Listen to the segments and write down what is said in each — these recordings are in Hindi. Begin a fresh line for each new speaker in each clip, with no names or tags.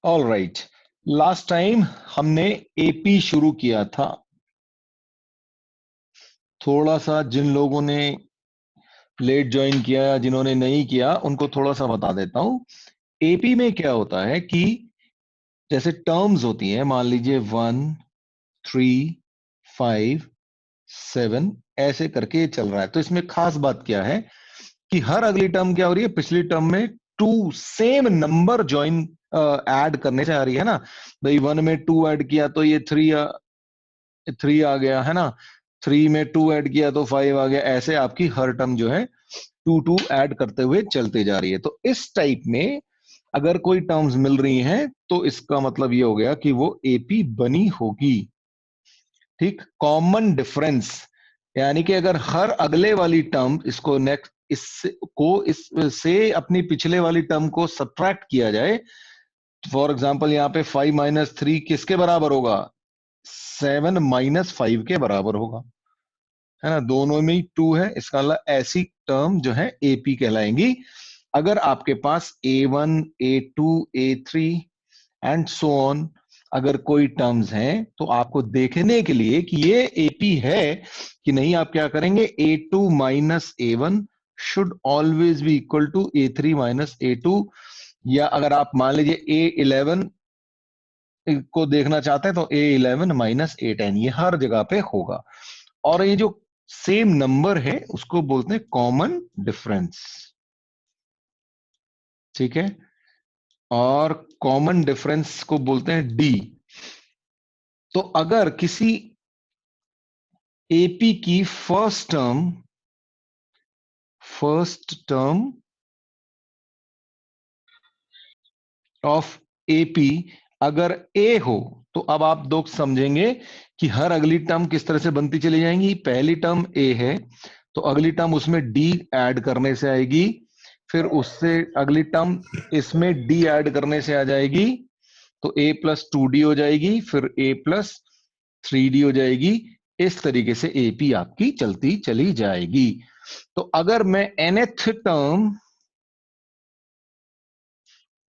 ऑल राइट, लास्ट टाइम हमने एपी शुरू किया था। थोड़ा सा जिन लोगों ने लेट ज्वाइन किया या जिन्होंने नहीं किया उनको थोड़ा सा बता देता हूं। एपी में क्या होता है कि जैसे टर्म्स होती हैं, मान लीजिए 1, 3, 5, 7 ऐसे करके ये चल रहा है। तो इसमें खास बात क्या है कि हर अगली टर्म क्या हो रही है, पिछली टर्म में two same number join add करने से आ रही है ना। भाई 1 में 2 ऐड किया तो ये 3 आ गया है ना, 3 में 2 ऐड किया तो 5 आ गया। ऐसे आपकी हर टर्म जो है 2 ऐड करते हुए चलते जा रही है। तो इस टाइप में अगर कोई टर्म्स मिल रही हैं तो इसका मतलब ये हो गया कि वो एपी बनी होगी। ठीक, कॉमन डिफरेंस यानी कि अगर हर अगले वाली टर्म इसको नेक्स्ट इससे अपनी पिछले वाली टर्म को सब्ट्रैक्ट किया जाए। फॉर एग्जांपल यहाँ पे 5 - 3 किसके बराबर होगा, 7 - 5 के बराबर होगा, है ना। दोनों में ही 2 है, इसका मतलब ऐसी टर्म जो है एपी कहलाएंगी। अगर आपके पास A1, A2, A3 and so on अगर कोई टर्म्स हैं तो आपको देखने के लिए कि ये एपी है कि नहीं, आप क्या करेंगे, A2 - A1 should always be equal to A3 - A2। या अगर आप मान लीजिए A11 को देखना चाहते हैं तो A11 - A10 ये हर जगह पे होगा। और ये जो सेम नंबर है उसको बोलते हैं कॉमन डिफरेंस। ठीक है, और कॉमन डिफरेंस को बोलते हैं डी। तो अगर किसी एपी की फर्स्ट टर्म ऑफ एपी अगर ए हो तो अब आप दो समझेंगे कि हर अगली टर्म किस तरह से बनती चली जाएंगी। पहली टर्म ए है तो अगली टर्म उसमें डी ऐड करने से आएगी, फिर उससे अगली टर्म इसमें डी ऐड करने से आ जाएगी तो A+2D हो जाएगी, फिर A+3D हो जाएगी। इस तरीके से एपी आपकी चलती चली जाएगी। तो अगर मैं nth term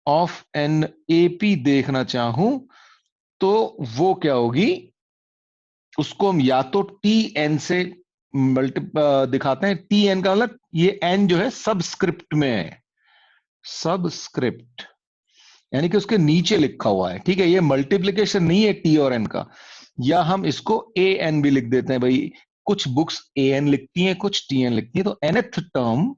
of an AP देखना चाहूं तो वो क्या होगी, उसको हम या तो टी एन से मल्टी दिखाते हैं। टी एन का मतलब ये एन जो है सबस्क्रिप्ट में है, सबस्क्रिप्ट यानी कि उसके नीचे लिखा हुआ है। ठीक है, ये मल्टीप्लीकेशन नहीं है टी और एन का। या हम इसको ए एन भी लिख देते हैं, भाई कुछ बुक्स ए एन लिखती हैं, कुछ टी एन लिखती हैं। तो nth टर्म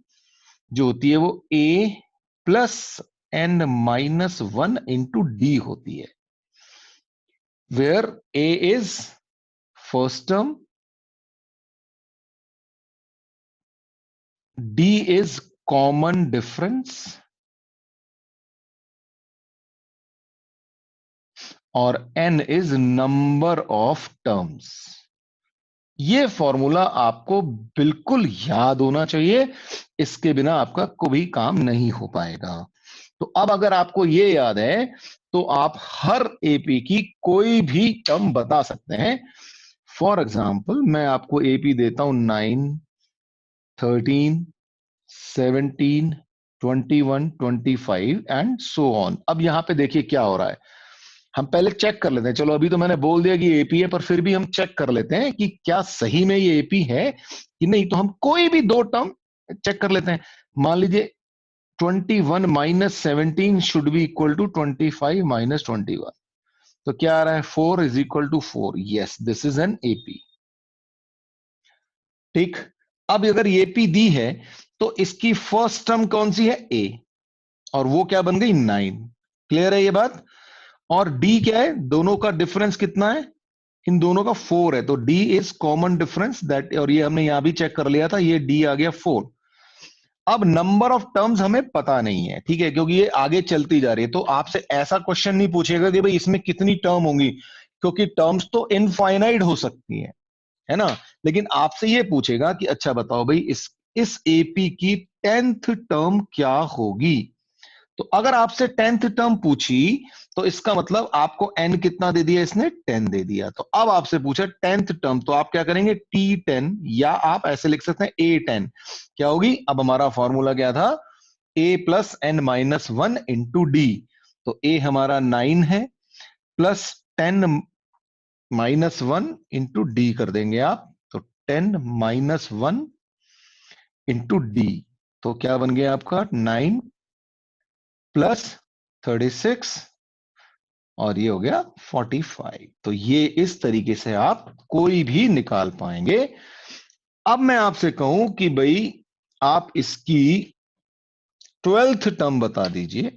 जो होती है वो A+n-1 इंटू डी होती है, where A is first term, D is common difference और N is number of terms। ये फॉर्मूला आपको बिल्कुल याद होना चाहिए, इसके बिना आपका कोई काम नहीं हो पाएगा। तो अब अगर आपको ये याद है तो आप हर एपी की कोई भी टर्म बता सकते हैं। फॉर एग्जाम्पल मैं आपको एपी देता हूं 9, 13, 17, 21, 25 एंड सो ऑन। अब यहां पे देखिए क्या हो रहा है, हम पहले चेक कर लेते हैं। चलो अभी तो मैंने बोल दिया कि एपी है, पर फिर भी हम चेक कर लेते हैं कि क्या सही में ये एपी है कि नहीं। तो हम कोई भी दो टर्म चेक कर लेते हैं। मान लीजिए 21 - 17 शुड बी इक्वल टू 25 - 21। तो क्या आ रहा है, 4 is equal to 4। Yes, this is an AP. ठीक, अब अगर एपी दी है तो इसकी फर्स्ट टर्म कौन सी है, ए, और वो क्या बन गई, 9। क्लियर है ये बात। और डी क्या है, दोनों का डिफरेंस कितना है, इन दोनों का 4 है। तो D is common difference that, और ये हमने यहां भी चेक कर लिया था, ये डी आ गया 4। अब नंबर ऑफ टर्म्स हमें पता नहीं है, ठीक है, क्योंकि ये आगे चलती जा रही है। तो आपसे ऐसा क्वेश्चन नहीं पूछेगा कि भाई इसमें कितनी टर्म होंगी, क्योंकि टर्म्स तो इनफाइनाइट हो सकती है ना। लेकिन आपसे ये पूछेगा कि अच्छा बताओ भाई इस एपी की 10th टर्म क्या होगी। तो अगर आपसे 10th टर्म पूछी तो इसका मतलब आपको एन कितना दे दिया, इसने 10 दे दिया। तो अब आपसे पूछा 10th टर्म, तो आप क्या करेंगे, T10, या आप ऐसे लिख सकते हैं A10। क्या होगी, अब हमारा फॉर्मूला क्या था, A+n-1 इंटू डी। तो ए हमारा 9 है, प्लस 10 माइनस 1 इंटू डी कर देंगे आप, तो 10 - 1 इंटू डी, तो क्या बन गया आपका 9 प्लस 36 और ये हो गया 45। तो ये इस तरीके से आप कोई भी निकाल पाएंगे। अब मैं आपसे कहूं कि भाई आप इसकी 12th टर्म बता दीजिए,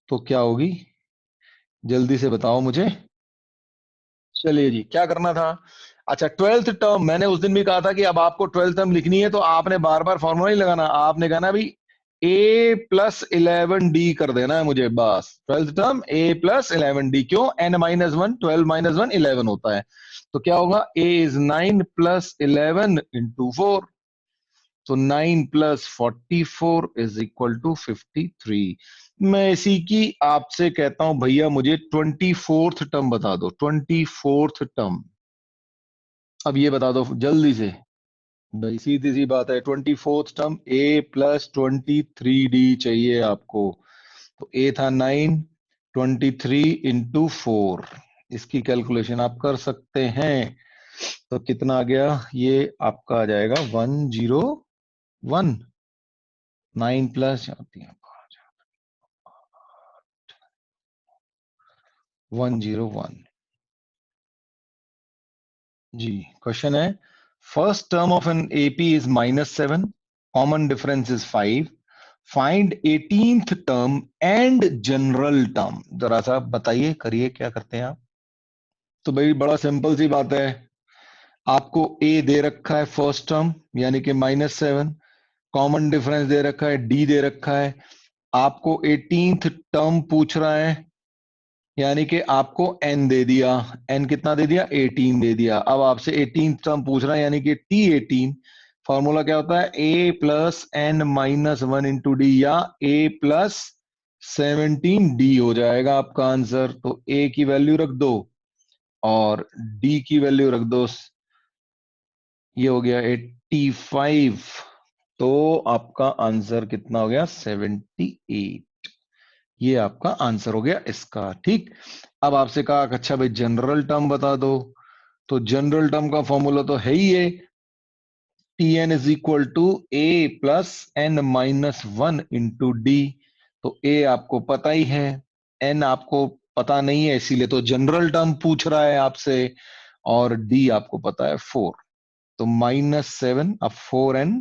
तो क्या होगी, जल्दी से बताओ मुझे। चलिए जी, क्या करना था? अच्छा, 12th टर्म मैंने उस दिन भी कहा था कि अब आपको 12th टर्म लिखनी है तो आपने बार बार फॉर्मूला नहीं लगाना, आपने कहना भी a प्लस 11d कर देना है मुझे, बस 12th term a plus 11d। क्यों? n-1, 12 - 1 11 होता है। तो क्या होगा, a इज 9 प्लस 11 इंटू 4, तो 9 प्लस 44 इज इक्वल टू 53। मैं इसी की आपसे कहता हूं भैया मुझे 24th टर्म बता दो, 24th टर्म। अब ये बता दो जल्दी से भाई, सीधी सी बात है, 24th term a plus 23d चाहिए आपको। तो a था 9, 23 इंटू 4, इसकी कैलकुलेशन आप कर सकते हैं। तो कितना आ गया, ये आपका आ जाएगा 101। 9 प्लस 101। जी, क्वेश्चन है, first term of an AP is -7, common difference is 5, find 18th term and general term. जरा सा बताइए, करिए, क्या करते हैं आप? तो भाई बड़ा सिंपल सी बात है, आपको ए दे रखा है फर्स्ट टर्म यानी कि -7, कॉमन डिफरेंस दे रखा है, डी दे रखा है, आपको 18th टर्म पूछ रहा है यानी कि आपको n दे दिया, n कितना दे दिया, 18 दे दिया। अब आपसे 18th टर्म पूछ रहा है यानी कि T18। फॉर्मूला क्या होता है, a plus n-1 into D, या a प्लस 17d हो जाएगा आपका आंसर। तो a की वैल्यू रख दो और d की वैल्यू रख दो, ये हो गया 85। तो आपका आंसर कितना हो गया, 78। ये आपका आंसर हो गया इसका, ठीक। अब आपसे कहा कि अच्छा भाई जनरल टर्म बता दो, तो जनरल टर्म का फॉर्मूला तो है ही है, T N is equal to A plus n-1 into D. तो ए आपको पता ही है, एन आपको पता नहीं है, इसीलिए तो जनरल टर्म पूछ रहा है आपसे, और डी आपको पता है 4। तो -7, अब 4n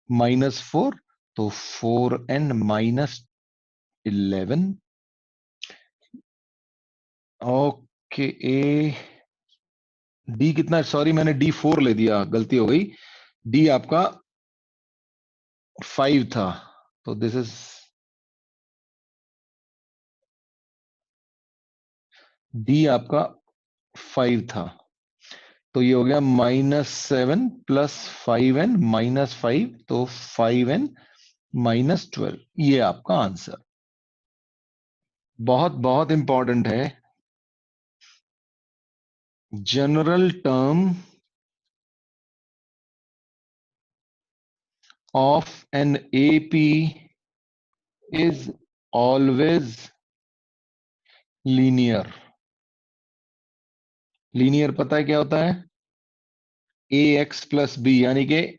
-4, तो 4n - 11। ओके, ए डी कितना, सॉरी मैंने D4 ले दिया, गलती हो गई, डी आपका 5 था, तो दिस इज डी आपका 5 था। तो ये हो गया -7 प्लस 5n -5, तो 5n -12, ये आपका आंसर। बहुत बहुत इंपॉर्टेंट है, general term of an AP is always linear. Linear पता है क्या होता है, ए एक्स प्लस बी, यानी कि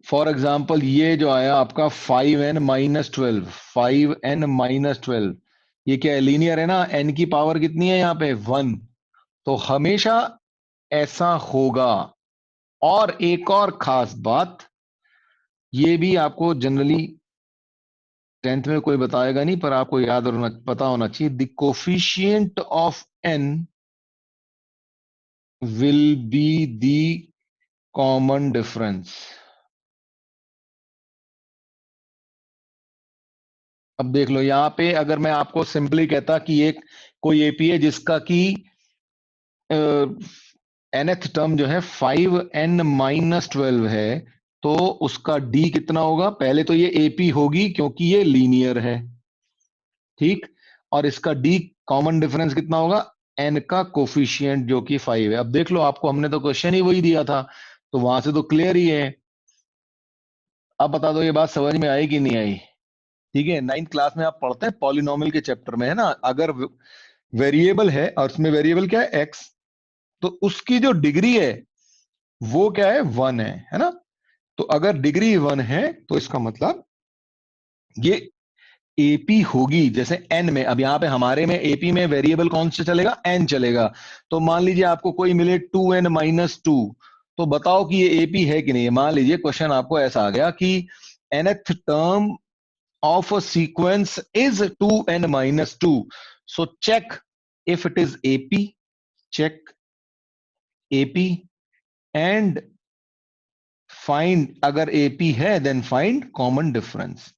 फॉर एग्जाम्पल ये जो आया आपका 5n - 12, 5n - 12, ये क्या है, लीनियर है ना, n की पावर कितनी है यहाँ पे 1, तो हमेशा ऐसा होगा। और एक और खास बात, ये भी आपको जनरली 10th में कोई बताएगा नहीं, पर आपको याद होना, पता होना चाहिए, the coefficient of n will be the common difference. अब देख लो यहाँ पे, अगर मैं आपको सिंपली कहता कि एक कोई एपी है जिसका कि nth टर्म जो है 5n - 12 है, तो उसका डी कितना होगा, पहले तो ये एपी होगी क्योंकि ये लीनियर है, ठीक। और इसका डी कॉमन डिफरेंस कितना होगा, एन का कोफिशिएंट जो कि 5 है। अब देख लो, आपको हमने तो क्वेश्चन ही वही दिया था, तो वहां से तो क्लियर ही है। अब बता दो ये बात समझ में आई कि नहीं आई? ठीक है, 9th क्लास में आप पढ़ते हैं पॉलिनोमियल के चैप्टर में, है ना। अगर वेरिएबल है और उसमें वेरिएबल क्या है, एक्स, तो उसकी जो डिग्री है वो क्या है, 1 है ना। तो अगर डिग्री 1 है तो इसका मतलब ये एपी होगी। जैसे एन में, अब यहां पे हमारे में एपी में वेरिएबल कौन सा चलेगा, एन चलेगा। तो मान लीजिए आपको कोई मिले 2n-2, तो बताओ कि ये एपी है कि नहीं है। मान लीजिए क्वेश्चन आपको ऐसा आ गया कि nth term of a sequence is 2n-2, so check if it is AP, check AP and find, अगर एपी है देन फाइंड कॉमन डिफरेंस।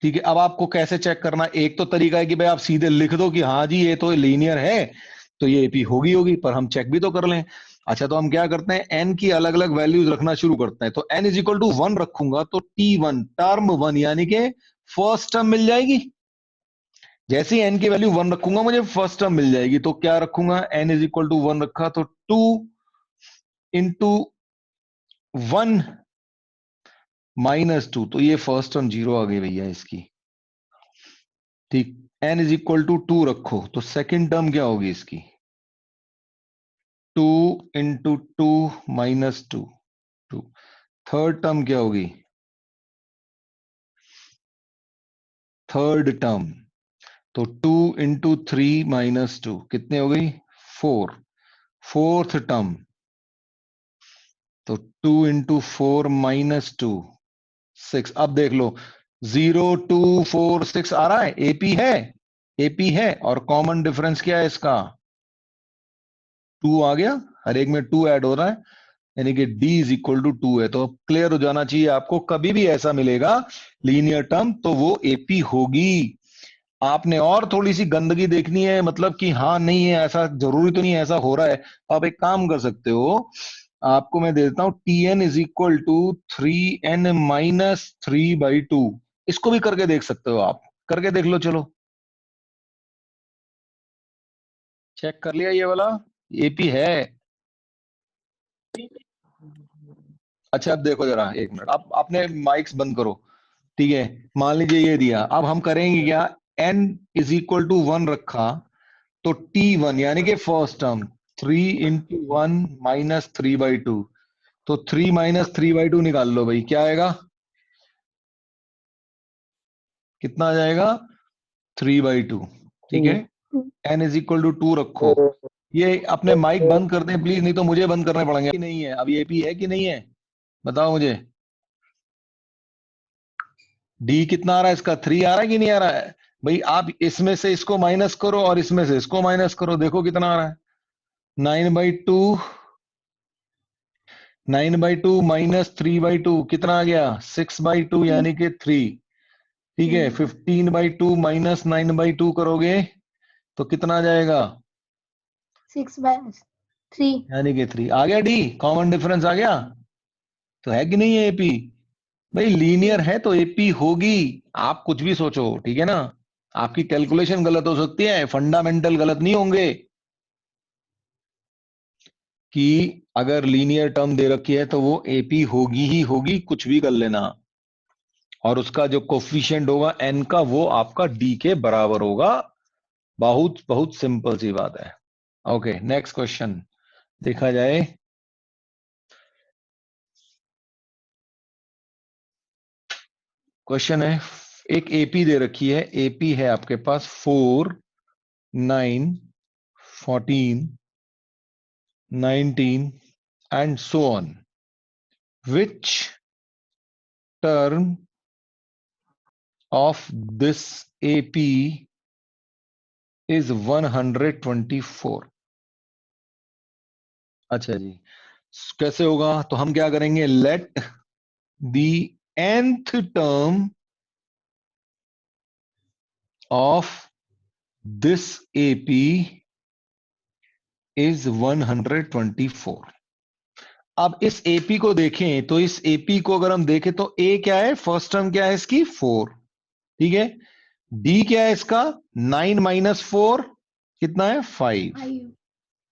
ठीक है, अब आपको कैसे चेक करना, एक तो तरीका है कि भाई आप सीधे लिख दो कि हाँ जी ये तो लीनियर है, तो ये एपी होगी होगी, पर हम चेक भी तो कर लें। अच्छा, तो हम क्या करते हैं, एन की अलग अलग वैल्यूज रखना शुरू करते हैं। तो एन इज इक्वल टू 1 रखूंगा तो T1 टर्म 1 यानी कि फर्स्ट टर्म मिल जाएगी। जैसे ही एन की वैल्यू 1 रखूंगा मुझे फर्स्ट टर्म मिल जाएगी। तो क्या रखूंगा, एन इज इक्वल टू 1 रखा तो 2 × 1 -2, तो ये फर्स्ट टर्म 0 आ गई भैया इसकी। ठीक, एन इज इक्वल टू 2 रखो तो सेकेंड टर्म क्या होगी इसकी, 2 × 2 -2, थर्ड टर्म क्या होगी, थर्ड टर्म, तो 2 × 3 -2 कितने हो गई, 4, फोर्थ टर्म, तो 2 × 4 -2, 6। अब देख लो 0 2 4 6 आ रहा है, एपी है, एपी है, और कॉमन डिफरेंस क्या है इसका, 2 आ गया, हर एक में 2 ऐड हो रहा है, यानी कि d इज इक्वल टू 2 है। तो क्लियर हो जाना चाहिए आपको, कभी भी ऐसा मिलेगा लीनियर टर्म तो वो एपी होगी। आपने और थोड़ी सी गंदगी देखनी है, मतलब कि हाँ नहीं है, ऐसा जरूरी तो नहीं है, ऐसा हो रहा है। आप एक काम कर सकते हो, आपको मैं दे देता हूं, Tn is equal to 3n-3/2, इसको भी करके देख सकते हो आप, करके देख लो, चलो चेक कर लिया ये वाला एपी है। अच्छा अब देखो जरा, एक मिनट, आप अपने माइक्स बंद करो। ठीक है, मान लीजिए ये दिया, अब हम करेंगे क्या, n इज इक्वल टू 1 रखा तो T1 यानी कि फर्स्ट टर्म 3 × 1 -3/2, तो 3 -3/2 निकाल लो भाई, क्या आएगा, कितना आ जाएगा, 3/2। ठीक है, n इज इक्वल टू 2 रखो। ये अपने माइक बंद कर दें प्लीज, नहीं तो मुझे बंद करने पड़ेंगे। कि नहीं है, अब ये भी है कि नहीं है, बताओ मुझे। डी कितना आ रहा है इसका, 3 आ रहा है कि नहीं आ रहा है। भाई आप इसमें से इसको माइनस करो और इसमें से इसको माइनस करो, देखो कितना आ रहा है, 9/2, 9/2 -3/2 कितना आ गया, 6/2 यानी कि 3। ठीक है, 15/2 -9/2 करोगे तो कितना आ जाएगा,
6/3।
यानी कि 3 आ गया। डी कॉमन डिफरेंस आ गया, तो है कि नहीं है एपी। भाई लीनियर है तो एपी होगी, आप कुछ भी सोचो, ठीक है ना। आपकी कैलकुलेशन गलत हो सकती है, फंडामेंटल गलत नहीं होंगे। कि अगर लीनियर टर्म दे रखी है तो वो एपी होगी ही होगी, कुछ भी कर लेना। और उसका जो कोफिशिएंट होगा एन का, वो आपका डी के बराबर होगा। बहुत बहुत सिंपल सी बात है। ओके, नेक्स्ट क्वेश्चन देखा जाए। क्वेश्चन है, एक एपी दे रखी है, एपी है आपके पास 4 9 14 19 and so on, which term of this AP is 124। अच्छा जी, कैसे होगा, तो हम क्या करेंगे, let the nth term of this AP is 124। अब इस एपी को देखें, तो इस एपी को अगर हम देखें तो ए क्या है, फर्स्ट टर्म क्या है इसकी, 4। ठीक है, डी क्या है इसका, 9 - 4 कितना है, 5।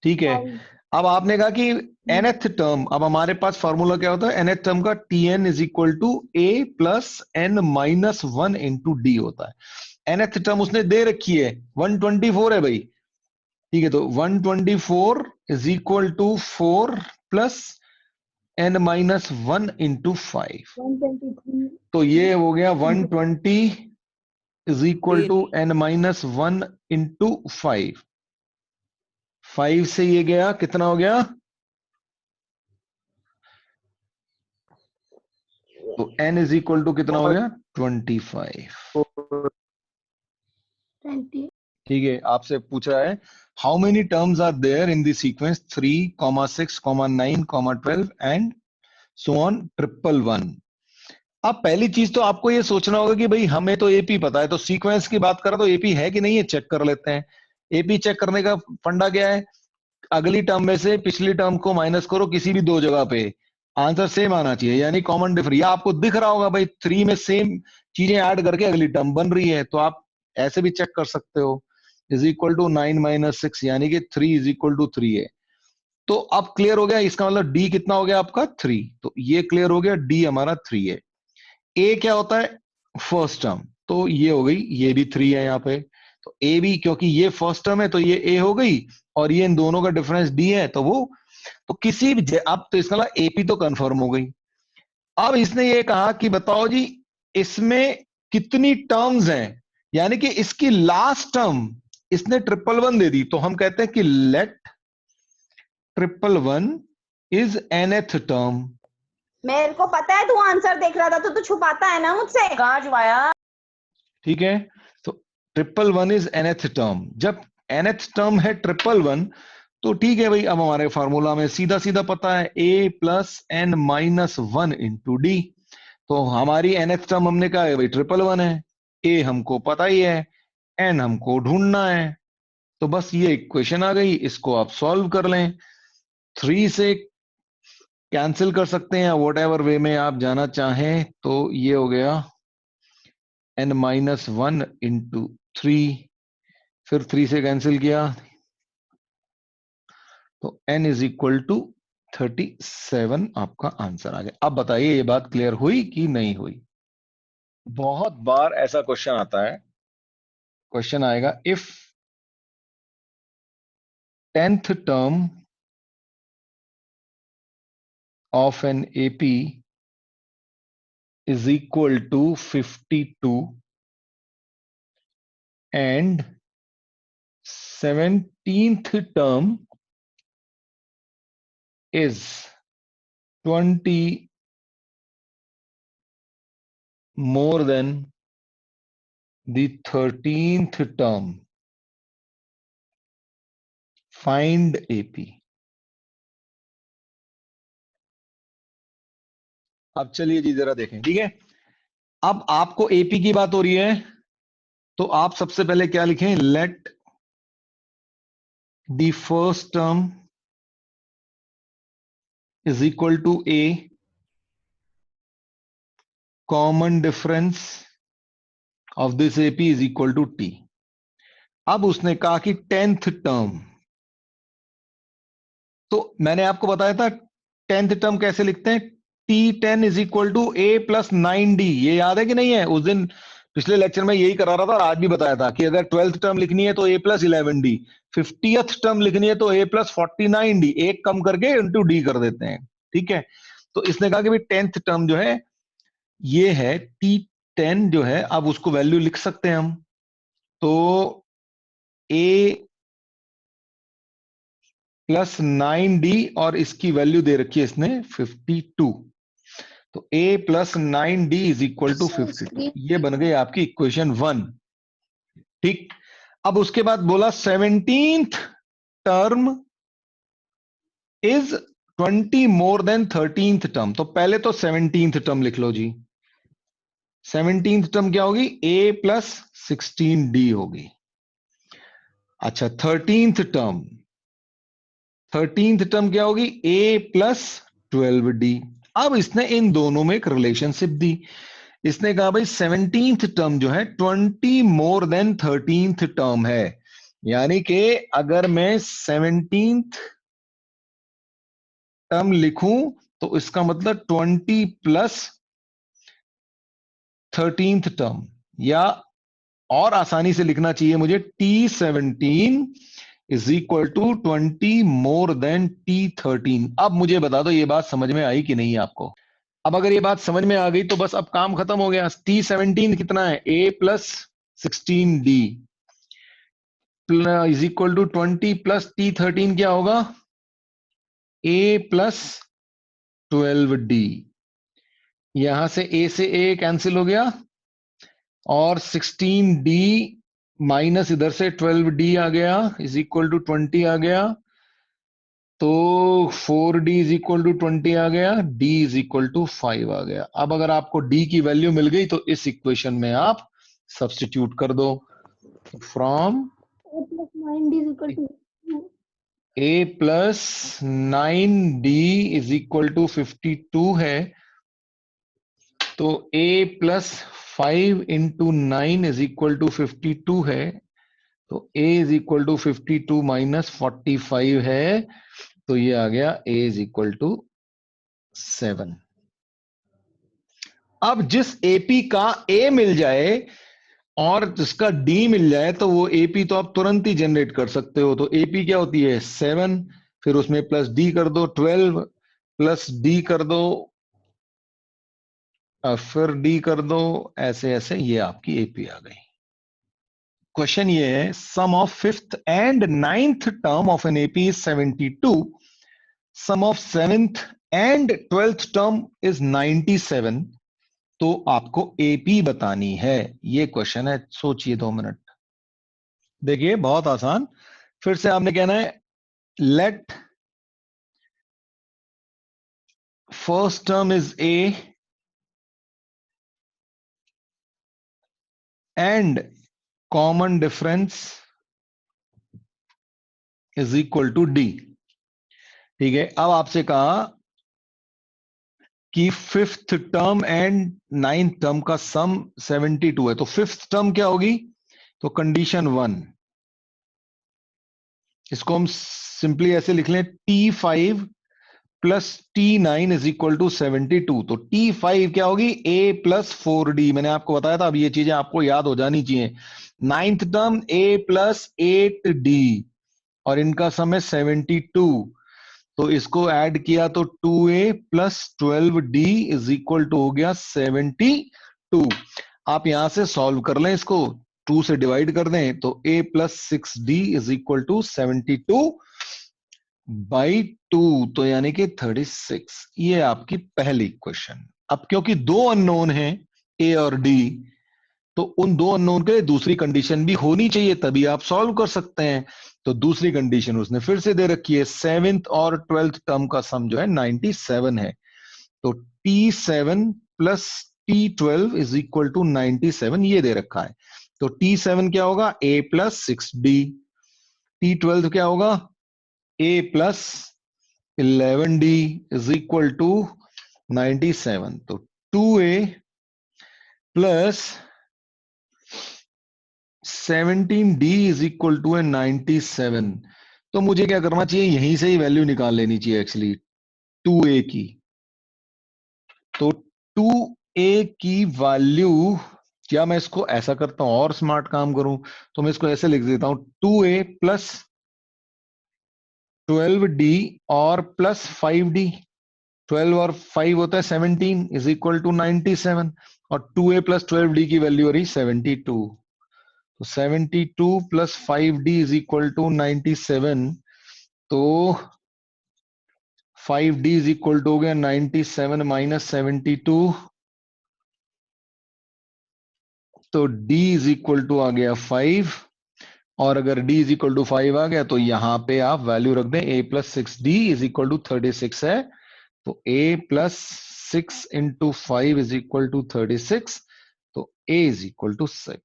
ठीक है, अब आपने कहा कि nth टर्म, अब हमारे पास फॉर्मूला क्या होता है nth टर्म का, tn is equal to a plus n minus 1 into D होता है। nth टर्म उसने दे रखी है 124 है भाई, ठीक है, तो 124 is equal to 4 plus n minus 1 into 5,
123
तो ये हो गया 120 is equal to n minus 1 into 5। 5 से ये गया, कितना हो गया, तो n इज इक्वल टू कितना हो गया 25।
20।
ठीक है, आपसे पूछ रहा है how many terms are there in the sequence 3, 6, 9, 12 and so on 111। अब पहली चीज तो आपको ये सोचना होगा कि भाई हमें तो एपी पता है, तो सीक्वेंस की बात करें तो एपी है कि नहीं है चेक कर लेते हैं। एपी चेक करने का फंडा क्या है, अगली टर्म में से पिछली टर्म को माइनस करो किसी भी दो जगह पे, आंसर सेम आना चाहिए, यानी कॉमन डिफरेंस, या आपको दिख रहा होगा भाई 3 में सेम चीजें ऐड करके अगली टर्म बन रही है, तो आप ऐसे भी चेक कर सकते हो। इज इक्वल टू 9 माइनस 6, यानी कि 3 इज इक्वल टू 3 है। तो अब क्लियर हो गया, इसका मतलब डी कितना हो गया आपका 3, तो ये क्लियर हो गया, डी हमारा 3 है। ए क्या होता है, फर्स्ट टर्म, तो ये हो गई, ये भी 3 है यहाँ पे, तो ए भी, क्योंकि ये फर्स्ट टर्म है तो ये ए हो गई, और ये इन दोनों का डिफरेंस डी है, तो वो, तो किसी भी अब तो इसका मतलब एपी तो कंफर्म हो गई। अब इसने ये कहा कि बताओ जी इसमें कितनी टर्म्स हैं, यानी कि इसकी लास्ट टर्म इसने 111 दे दी, तो हम कहते हैं कि लेट 111 इज nth टर्म।
मेरे को पता है तू आंसर देख रहा था तो तू छुपाता है ना मुझसे।
कहाँ छुपाया?
ठीक है, तो 111 इज nth टर्म, जब nth टर्म है 111, तो ठीक है भाई, अब हमारे फार्मूला में सीधा सीधा पता है a plus n minus 1 into D, तो हमारी nth टर्म हमने कहा है भाई 111 है, a हमको पता ही है, n हमको ढूंढना है, तो बस ये इक्वेशन आ गई, इसको आप सॉल्व कर लें, 3 से कैंसिल कर सकते हैं या वॉट एवर वे में आप जाना चाहें, तो ये हो गया n माइनस 1 इंटू 3, फिर 3 से कैंसिल किया तो n इज इक्वल टू 37 आपका आंसर आ गया। अब बताइए ये बात क्लियर हुई कि नहीं हुई। बहुत बार ऐसा क्वेश्चन आता है, क्वेश्चन आएगा if 10th term of an AP is equal to 52 and 17th term is 20 more than the 13th term, find AP। अब चलिए जी जरा देखें, ठीक है, अब आपको एपी की बात हो रही है, तो आप सबसे पहले क्या लिखें, let the first term is equal to A, common difference of this AP is equal to T. अब उसने कहा कि 10th टर्म, तो मैंने आपको बताया था 10th टर्म कैसे लिखते हैं, T10 is equal to A plus 9D, ये याद है कि नहीं है, उस दिन पिछले लेक्चर में यही करा रहा था और आज भी बताया था कि अगर 12th टर्म लिखनी है तो a plus 11D, 50th term लिखनी है तो a प्लस 49D, एक कम करके इंटू डी कर देते हैं, ठीक है। तो इसने कहा कि भाई 10th टर्म जो है ये है T10 जो है, अब उसको वैल्यू लिख सकते हैं हम, तो a प्लस 9D और इसकी वैल्यू दे रखी है इसने 52, तो a plus 9D is equal to 52, ये बन गई आपकी इक्वेशन 1, ठीक। अब उसके बाद बोला 17th term is 20 more then 13th term, तो पहले तो 17th टर्म लिख लो जी, 17th टर्म क्या होगी, a प्लस 16D होगी। अच्छा 13th टर्म क्या होगी, a प्लस 12D। अब इसने इन दोनों में एक रिलेशनशिप दी, इसने कहा भाई 17th टर्म जो है 20 मोर देन 13th टर्म है, यानी कि अगर मैं 17th टर्म लिखूं तो इसका मतलब 20 प्लस 13th टर्म, या और आसानी से लिखना चाहिए मुझे T17 is equal to 20 more than T13। अब मुझे बता दो ये बात समझ में आई कि नहीं आपको? अब अगर ये बात समझ में आ गई तो बस अब काम खत्म हो गया। T17 कितना है? A plus 16D is equal to 20 plus T13 क्या होगा? A plus 12D। यहां से A से A कैंसिल हो गया और 16D माइनस इधर से 12D आ गया इज इक्वल टू 20 आ गया, तो 4D इज इक्वल टू 20 आ गया, D इज इक्वल टू 5 आ गया। अब अगर आपको D की वैल्यू मिल गई तो इस इक्वेशन में आप सब्स्टिट्यूट कर दो। From A plus 9D is equal to 52 है, तो A plus 5 into 9 is equal to 52 है, तो A is equal to 52 minus 45 है, तो ये आ गया A इज इक्वल टू 7। अब जिस AP का A मिल जाए और जिसका D मिल जाए तो वो AP तो आप तुरंत ही जनरेट कर सकते हो। तो AP क्या होती है? 7, फिर उसमें प्लस D कर दो 12, प्लस D कर दो, फिर D कर दो, ऐसे ऐसे ये आपकी AP आ गई। क्वेश्चन ये है, sum of 5th and 9th term of an AP is 72, sum of 7th and 12th term is 97, तो आपको AP बतानी है। ये क्वेश्चन है, सोचिए 2 मिनट। देखिए बहुत आसान, फिर से आपने कहना है let first term is A and common difference is equal to D। ठीक है, अब आपसे कहा कि 5th term and 9th term का सम 72 है, तो 5th टर्म क्या होगी? तो कंडीशन 1, इसको हम सिंपली ऐसे लिख लें, T5 plus T9 is equal to 72। तो T5 क्या होगी? A plus 4D। मैंने आपको बताया था, अब ये चीजें आपको याद हो जानी चाहिए। 9th term A plus 8D और इनका सम है 72, तो इसको ऐड किया तो 2A plus 12D is equal to हो गया 72। आप यहां से सॉल्व कर लें, इसको 2 से डिवाइड कर दें तो A plus 6D is equal to 72 by 2, तो यानी कि 36। ये आपकी पहली क्वेश्चन। अब क्योंकि 2 अननोन हैं A और D, तो उन 2 अननोन के लिए दूसरी कंडीशन भी होनी चाहिए, तभी आप सॉल्व कर सकते हैं। तो दूसरी कंडीशन उसने फिर से दे रखी है, 7th और 12th टर्म का सम जो है 97 है, तो T7 plus T12 is equal to 97, ये दे रखा है। तो T7 क्या होगा? A plus 6D। T12 क्या होगा? A plus 11D is equal to 97। तो 2A plus 17D is equal to 97। तो मुझे क्या करना चाहिए? यहीं से ही वैल्यू निकाल लेनी चाहिए एक्चुअली 2A की। तो 2A की वैल्यू, क्या मैं इसको ऐसा करता हूं और स्मार्ट काम करूं, तो मैं इसको ऐसे लिख देता हूं, 2A प्लस 12D और प्लस 5D। 12 और 5 होता है 17 इज इक्वल टू 97, और 2A प्लस 12D की वैल्यू हो रही 72। तो 72 plus 5D is equal to 97, तो 5D इज इक्वल टू हो गया 97 माइनस 72, तो D इज इक्वल टू आ गया 5, और अगर D इज इक्वल टू 5 आ गया तो यहां पे आप वैल्यू रख दें, A plus 6D is equal to 36 है, तो A plus 6 into 5 is equal to 36, तो A इज इक्वल टू 6।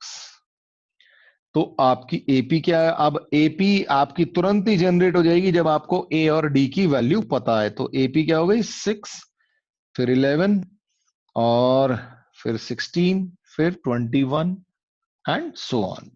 तो आपकी AP क्या है? अब AP आपकी तुरंत ही जनरेट हो जाएगी जब आपको A और D की वैल्यू पता है। तो AP क्या हो गई? 6, फिर 11, और फिर 16, फिर 21 एंड सो ऑन।